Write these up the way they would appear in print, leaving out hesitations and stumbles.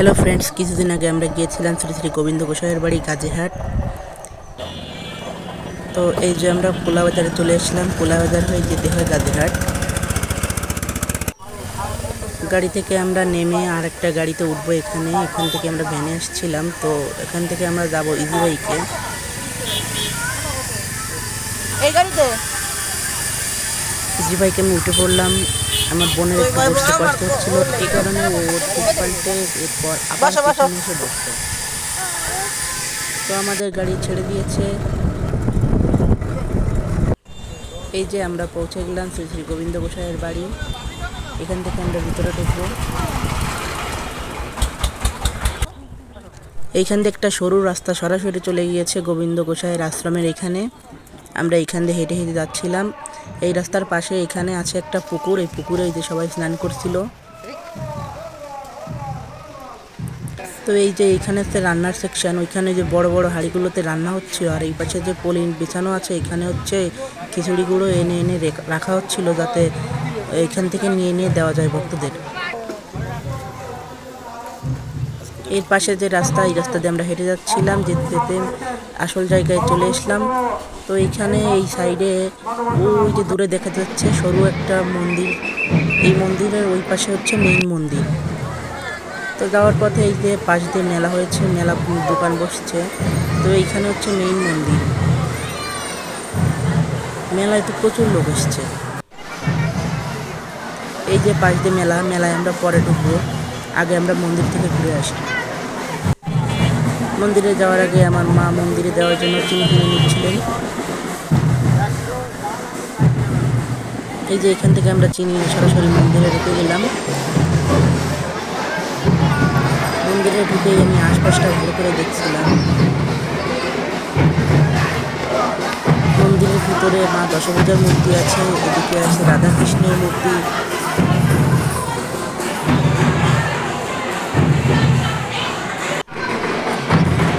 Hello friends, কিছুদিন আগে আমরা গিয়েছিলাম শ্রী শ্রী গোবিন্দ গোসাইয়ের বাড়ি গাজীহাট। তো এই যে আমরা পোলা বাজারে চলে এসেছিলাম, পোলা বাজার হয়ে যেতে হয় গাজীহাট। গাড়ি থেকে আমরা নেমে আর একটা গাড়িতে উঠবো। এখান থেকে আমরা ভ্যানে আসছিলাম, তো এখান থেকে আমরা যাব ইজি বাইকে। এই গাড়িতে ইজি বাইকে আমি উঠে পড়লাম। আমার বোনের একটু বসতে কষ্ট হচ্ছিল, এই কারণে ও ঠিক পাল্টে এরপর আবার পেছনে এসে বসতো। তো আমাদের গাড়ি ছেড়ে দিয়েছে। এই যে আমরা পৌঁছে গেলাম শ্রী শ্রী গোবিন্দ গোসাইয়ের বাড়ি। এখান থেকে আমরা ভিতরে ঢুকবো। এইখান থেকে একটা সরু রাস্তা সরাসরি চলে গিয়েছে গোবিন্দ গোসাইয়ের আশ্রমের এখানে। আমরা এইখান দিয়ে হেঁটে হেঁটে যাচ্ছিলাম। এই রাস্তার পাশে এখানে আছে একটা পুকুর, এই পুকুরে এই যে সবাই স্নান করছিল। তো এই যে এইখানে হচ্ছে রান্নার সেকশন, ওইখানে যে বড় বড় হাঁড়িগুলোতে রান্না হচ্ছিল, আর এই পাশে যে পলিন বিছানো আছে, এখানে হচ্ছে খিচুড়ি গুঁড়ো এনে এনে রাখা হচ্ছিল, যাতে এইখান থেকে নিয়ে নিয়ে দেওয়া যায় ভক্তদের। এর পাশে যে রাস্তা, এই রাস্তা দিয়ে আমরা হেঁটে যাচ্ছিলাম, যেতে যেতে আসল জায়গায় চলে আসলাম। তো এইখানে এই সাইডে ওই যে দূরে দেখা যাচ্ছে সরু একটা মন্দির, এই মন্দিরের ওই পাশে হচ্ছে মেইন মন্দির। তো যাওয়ার পথে এই যে পাশ দিয়ে মেলা হয়েছে, মেলা দোকান বসছে। তো এইখানে হচ্ছে মেইন মন্দির। মেলায় তো প্রচুর লোক এসছে। এই যে পাশ দিয়ে মেলায় আমরা পরে ঢুকবো, আগে আমরা মন্দির থেকে ঘুরে আসি। মন্দিরে যাওয়ার আগে আমার মা মন্দিরে দেওয়ার জন্য চিনি কিনে নিচ্ছিলেন। এই যে এখান থেকে আমরা চিনি সরাসরি মন্দিরে ঢুকে গেলাম। মন্দিরে ঢুকেই আমি আশপাশটা ঘুরে করে দেখছিলাম। মন্দিরের ভিতরে মা দশভুজার মূর্তি আছে, এদিকে আছে রাধাকৃষ্ণের মূর্তি।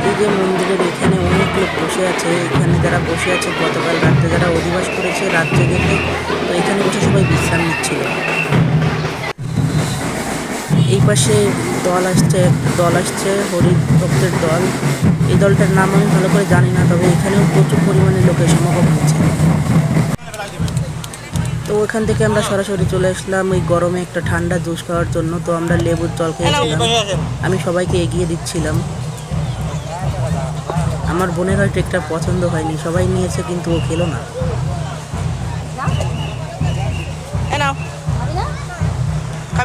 এই যে মন্দিরের এখানে অনেক লোক বসে আছে, এখানে যারা বসে আছে গতকাল রাত্রে যারা অধিবাস করেছে রাত জেগেতে, তো এখানে বসে সবাই বিশ্রাম নিচ্ছিল। এই পাশে দল আসছে হরি ভক্তের দল। এই দলটার নাম আমি ভালো করে জানি না, তবে এখানেও প্রচুর পরিমাণে লোকের সমাগম হচ্ছে। তো ওখান থেকে আমরা সরাসরি চলে আসলাম ওই গরমে একটা ঠান্ডা জুস খাওয়ার জন্য। তো আমরা লেবুর জল খেয়েছিলাম, আমি সবাইকে এগিয়ে দিচ্ছিলাম। আমার বোনের হয়তো একটা পছন্দ হয়নি, সবাই নিয়েছে কিন্তু ও খেলো না।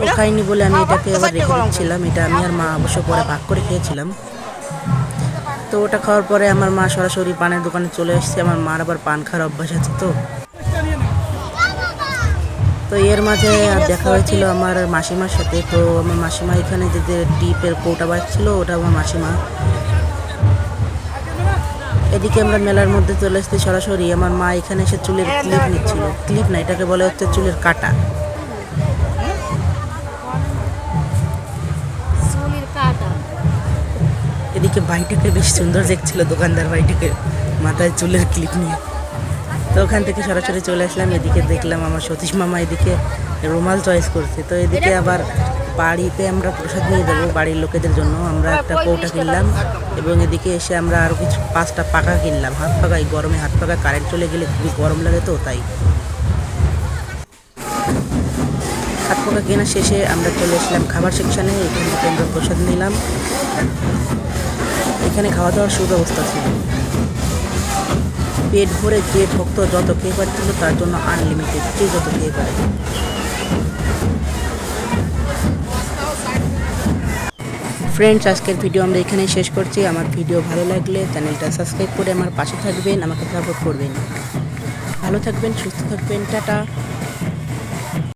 ও খাইনি বলে আমি এটাকে আবার রেখে দিচ্ছিলাম। এটা আমি আর মা অবশ্য পরে ভাগ করে খেয়েছিলাম। তো ওটা খাওয়ার পরে আমার মা সরাসরি পানের দোকানে চলে এসেছে। আমার মার আবার পান খাওয়ার অভ্যাস আছে। তো এর মাঝে দেখা হয়েছিল আমার মাসিমার সাথে। তো আমার মাসিমা এখানে যে টিপের কৌটা বাজছিল, ওটা আমার মাসিমা। এদিকে আমরা মেলার মধ্যে চলে এসেছি সরাসরি। আমার মা এখানে এসে চুলের ক্লিপ নিচ্ছিল। ক্লিপ না, এটাকে বলে হচ্ছে চুলের কাটা। এদিকে ভাইটাকে বেশ সুন্দর দেখছিল দোকানদার, ভাইটাকে মাথায় চুলের ক্লিপ নিয়ে। তো ওখান থেকে সরাসরি চলে আসলাম। এদিকে দেখলাম আমার সতীশ মামা এদিকে রুমাল চয়েস করছে। তো এদিকে আবার বাড়িতে আমরা প্রসাদ নিয়ে যাবো বাড়ির লোকেদের জন্য, আমরা একটা কৌটা কিনলাম। এবং এদিকে এসে আমরা আরও কিছু 5টা পাকা কিনলাম। হাত পাকা, এই গরমে হাত পাকা, কারেন্ট চলে গেলে খুবই গরম লাগে, তো তাই হাত পাকা কেনা শেষে আমরা চলে আসলাম খাবার সেকশানে। এখান থেকে আমরা প্রসাদ নিলাম। এখানে খাওয়া দাওয়ার সুব্যবস্থা ছিল, পেট ভরে যে ভক্ত যত খেয়ে পাচ্ছিল তার জন্য আনলিমিটেড, যে যত খেয়ে পারে। ফ্রেন্ডস, আজকের ভিডিও আমরা এখানেই শেষ করছি। আমার ভিডিও ভালো লাগলে চ্যানেলটা সাবস্ক্রাইব করে আমার পাশে থাকবেন, আমাকে সাপোর্ট করবেন। ভালো থাকবেন, সুস্থ থাকবেন, টাটা।